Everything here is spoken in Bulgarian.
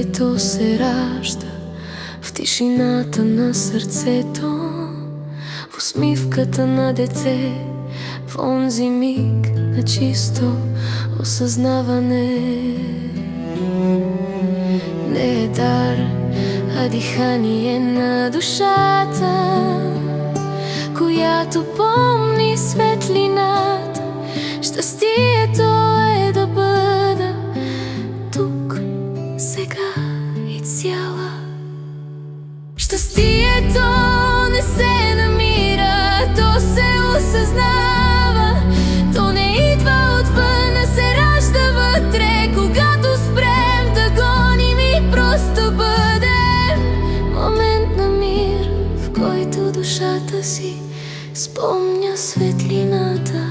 Дето се ражда в тишината на сърцето, в усмивката на дете, в онзи миг на чисто осъзнаване. Не е дар, а дихание на душата, която помни светлината. Щастието е да бъда тук, сега и цяла. Щастието не се намира, то се осъзнава. То не идва отвън, а се ражда вътре. Когато спрем да гоним и просто бъдем, момент на мир, в който душата си спомня светлината.